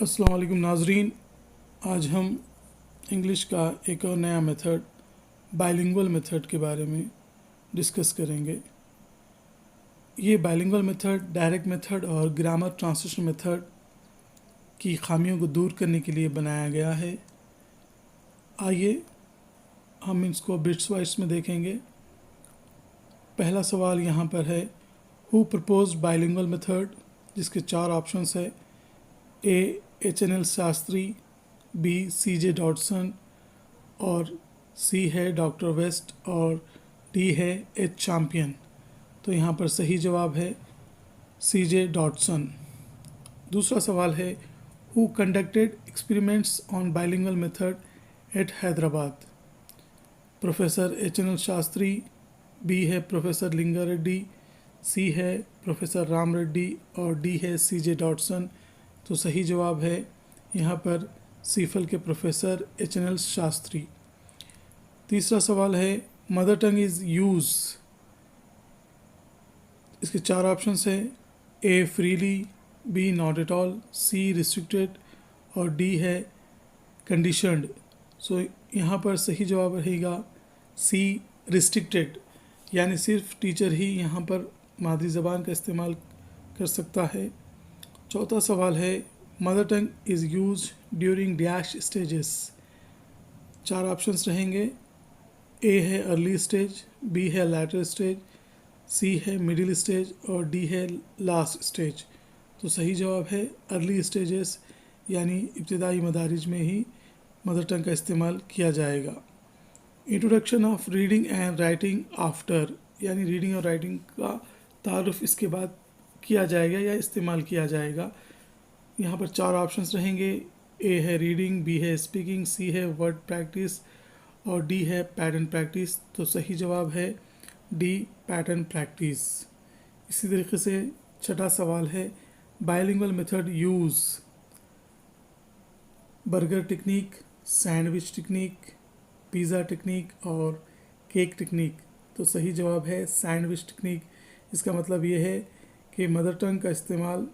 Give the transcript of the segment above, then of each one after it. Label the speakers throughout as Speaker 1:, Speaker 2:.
Speaker 1: अस्सलाम वालेकुम नाजरीन। आज हम इंग्लिश का एक और नया मेथड बाइलिंगुअल मेथड के बारे में डिस्कस करेंगे। ये बाइलिंगुअल मेथड डायरेक्ट मेथड और ग्रामर ट्रांसलेशन मेथड की खामियों को दूर करने के लिए बनाया गया है। आइए हम इसको बिट्स वाइज में देखेंगे। पहला सवाल यहाँ पर है, हु प्रपोज्ड बाइलिंगुअल मेथड, जिसके 4 ऑप्शंस है। A H N L. Shastri, B C J. Dodson और सी है डॉक्टर वेस्ट और डी है एच चैम्पियन। तो यहाँ पर सही जवाब है सी.जे. डॉटसन। दूसरा सवाल है, who conducted experiments on bilingual method at Hyderabad. Professor H N L. Shastri, B है प्रोफेसर लिंगा रेड्डी, सी है प्रोफेसर राम रेड्डी और डी है सी.जे. डॉटसन। तो सही जवाब है यहाँ पर सीफल के प्रोफेसर एच.एन.एल. शास्त्री। तीसरा सवाल है, मदर टंग इज़ यूज, इसके 4 ऑप्शंस है। A freely, B not at all, C restricted और डी है कंडीशनड। सो यहाँ पर सही जवाब रहेगा सी रिस्ट्रिक्टेड, यानी सिर्फ टीचर ही यहाँ पर मादरी ज़बान का इस्तेमाल कर सकता है। चौथा सवाल है, mother tongue is use during dash stages. 4 options रहेंगे। ए है अर्ली स्टेज, बी है लैटर स्टेज, सी है मिडिल स्टेज और डी है लास्ट स्टेज। तो सही जवाब है अर्ली स्टेजेस, यानी इब्तिदाई मदारिज में ही मदर टंग का इस्तेमाल किया जाएगा। Introduction of reading and writing after, यानी रीडिंग और राइटिंग का तारुफ इसके बाद किया जाएगा या इस्तेमाल किया जाएगा। यहाँ पर 4 ऑप्शंस रहेंगे। ए है रीडिंग, बी है स्पीकिंग, सी है वर्ड प्रैक्टिस और डी है पैटर्न प्रैक्टिस। तो सही जवाब है डी पैटर्न प्रैक्टिस। इसी तरीके से छठा सवाल है, bilingual method use burger technique, sandwich technique, pizza technique और केक टेक्निक। तो सही जवाब है सैंडविच टेक्निक। इसका मतलब ये है कि मदर टंग का इस्तेमाल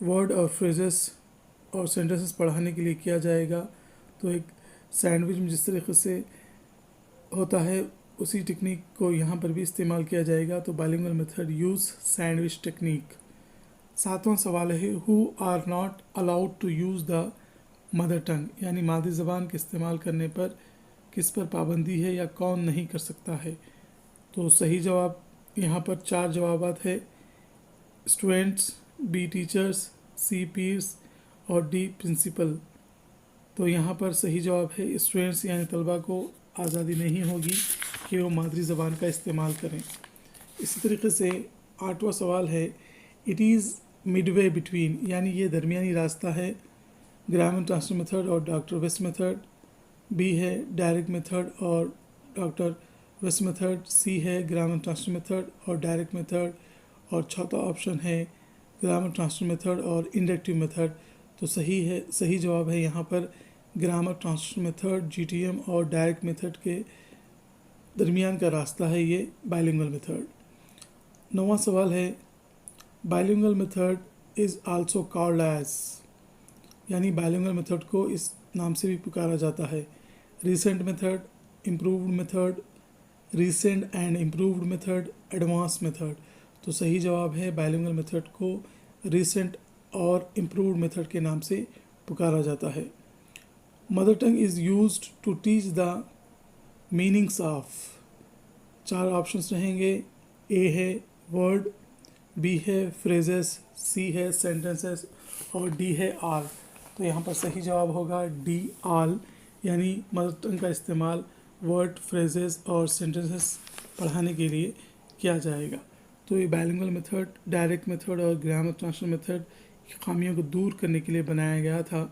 Speaker 1: वर्ड और फ्रेजेस और सेंटेंसेस पढ़ाने के लिए किया जाएगा। तो एक सैंडविच में जिस तरीके से होता है उसी टेक्निक को यहाँ पर भी इस्तेमाल किया जाएगा। तो bilingual method use sandwich technique. 7वां सवाल है, who are not allowed to use the mother tongue, यानी मादरी ज़बान के इस्तेमाल करने पर किस पर पाबंदी है या कौन नहीं कर सकता है। तो सही जवाब यहाँ पर 4 जवाबात है। स्टूडेंट्स, बी टीचर्स, सी पीर्स और डी प्रिंसिपल। तो यहाँ पर सही जवाब है स्टूडेंट्स, यानी तलबा को आज़ादी नहीं होगी कि वो मादरी ज़बान का इस्तेमाल करें। इसी तरीके से 8वां सवाल है, इट इज़ मिडवे बिटवीन, यानी ये दरमियानी रास्ता है ग्रामर ट्रांसलेशन मेथड और डॉक्टर वेस्ट मेथड। बी है डायरेक्ट मेथड और डॉक्टर वेस्ट मेथड, सी है ग्रामर ट्रांसलेशन मेथड और डायरेक्ट मेथड और चौथा ऑप्शन है ग्रामर ट्रांसलेशन मेथड और इंडक्टिव मेथड। तो सही जवाब है यहाँ पर ग्रामर ट्रांसलेशन मेथड, जीटीएम और डायरेक्ट मेथड के दरमियान का रास्ता है ये बाइलिंगुअल मेथड। 9वां सवाल है, bilingual method is also called as, यानी बाइलिंगुअल मेथड को इस नाम से भी पुकारा जाता है। Recent method, improved method, recent and improved method, advance method. तो सही जवाब है बाइलिंगुअल मेथड को रिसेंट और इम्प्रूव्ड मेथड के नाम से पुकारा जाता है। Mother tongue is used to teach the meanings of. 4 options रहेंगे। ए है वर्ड, बी है फ्रेजेस, सी है सेंटेंसेस और डी है आल। तो यहाँ पर सही जवाब होगा डी आल, यानी मदर टंग का इस्तेमाल वर्ड, फ्रेजेस और सेंटेंसेस पढ़ाने के लिए किया जाएगा। तो ये बाइलिंगुअल मेथड डायरेक्ट मेथड और ग्रामर ट्रांसलेशन मेथड की खामियों को दूर करने के लिए बनाया गया था।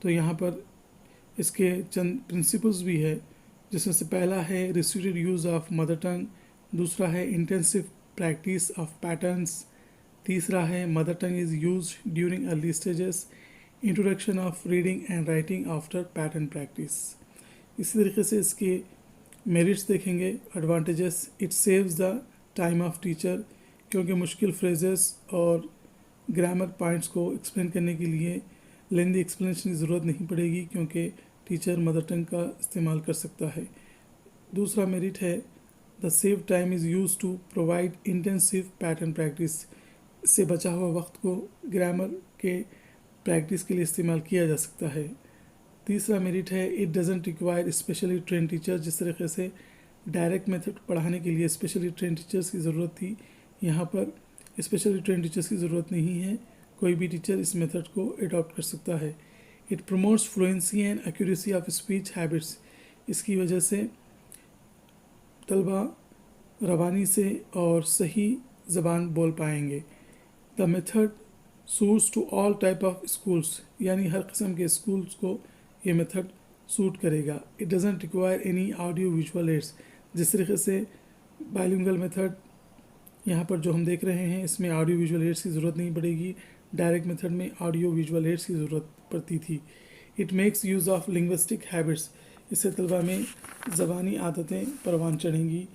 Speaker 1: तो यहाँ पर इसके चंद प्रिंसिपल्स भी है, जिसमें से पहला है restricted use of mother tongue, दूसरा है इंटेंसिव प्रैक्टिस ऑफ पैटर्न्स, तीसरा है mother tongue is use during early stages, introduction of reading and writing after pattern practice. इसी तरीके से इसके मेरिट्स देखेंगे। Advantages, it saves the time of teacher, क्योंकि मुश्किल फ्रेजेस और ग्रामर पॉइंट्स को एक्सप्लेन करने के लिए लेंदी एक्सप्लेनेशन की ज़रूरत नहीं पड़ेगी क्योंकि टीचर मदर टंग का इस्तेमाल कर सकता है। दूसरा मेरिट है the save time is use to provide intensive pattern practice. इससे बचा हुआ वक्त को ग्रामर के प्रैक्टिस के लिए इस्तेमाल किया जा सकता है। तीसरा मेरिट है it doesn't require specially train teacher. जिस तरीके से डायरेक्ट मेथड पढ़ाने के लिए स्पेशली ट्रेन टीचर्स की ज़रूरत थी, यहाँ पर स्पेशली ट्रेन टीचर्स की ज़रूरत नहीं है, कोई भी टीचर इस मेथड को अडॉप्ट कर सकता है। It promotes fluency and accuracy of speech habits. इसकी वजह से तलबा रवानी से और सही ज़बान बोल पाएंगे। The method suits to all type of schools, यानी हर किस्म के स्कूल्स को ये मेथड सूट करेगा। It doesn't require any audio visual aids. जिस तरीके से बाइलिंगुअल मेथड यहाँ पर जो हम देख रहे हैं, इसमें ऑडियो विजुअल एड्स की ज़रूरत नहीं पड़ेगी, डायरेक्ट मेथड में ऑडियो विजुअल एड्स की ज़रूरत पड़ती थी। It makes use of linguistic habits. इससे तलबा में ज़बानी आदतें परवान चढ़ेंगी।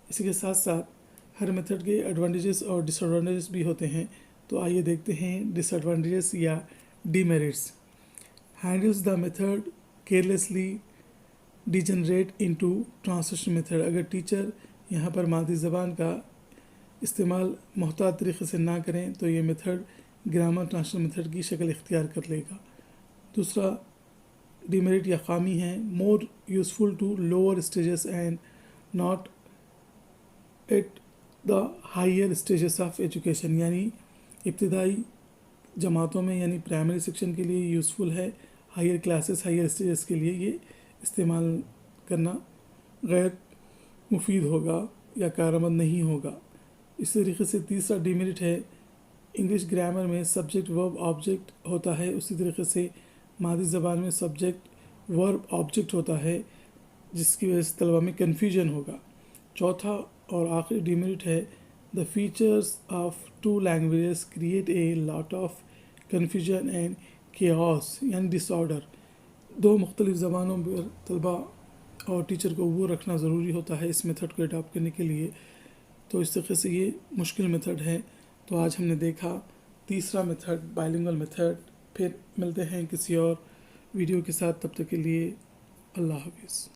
Speaker 1: इसी के साथ साथ हर मेथड के एडवांटेजेस और डिसएडवांटेजेस भी होते हैं, तो आइए देखते हैं डिसएडवांटेजेस या demerits. Handles the method carelessly degenerate into translation method. अगर टीचर यहाँ पर मादरी ज़बान का इस्तेमाल मोहतात तरीके से ना करें तो ये मेथड ग्रामर ट्रांसलेशन मेथड की शक्ल इख्तियार कर लेगा। दूसरा डिमेरिट या खामी है more useful to lower stages and not at the higher stages of education. यानी इब्तदाई जमातों में यानी प्राइमरी सेक्शन के लिए यूज़फुल है, हायर क्लासेस हायर स्टेजेस के लिए ये इस्तेमाल करना गैर मुफीद होगा या कारआमद नहीं होगा। इस तरीके से तीसरा डिमेरिट है इंग्लिश ग्रामर में सब्जेक्ट वर्ब ऑब्जेक्ट होता है, उसी तरीके से मादरी ज़बान में सब्जेक्ट वर्ब ऑब्जेक्ट होता है, जिसकी वजह से तलबा में कन्फ्यूजन होगा। चौथा और आखिरी डिमेरिट है the features of to languages create a lot of confusion and chaos यानी डिसऑर्डर। दो मुख्तलिफ ज़बानों पर तलबा और टीचर को वो रखना ज़रूरी होता है इस मेथड को अडॉप्ट करने के लिए, तो इस तरीके से ये मुश्किल मेथड है। तो आज हमने देखा तीसरा मेथड बाइलिंगुअल मेथड। फिर मिलते हैं किसी और वीडियो के साथ, तब तक के लिए अल्लाह हाफिज़।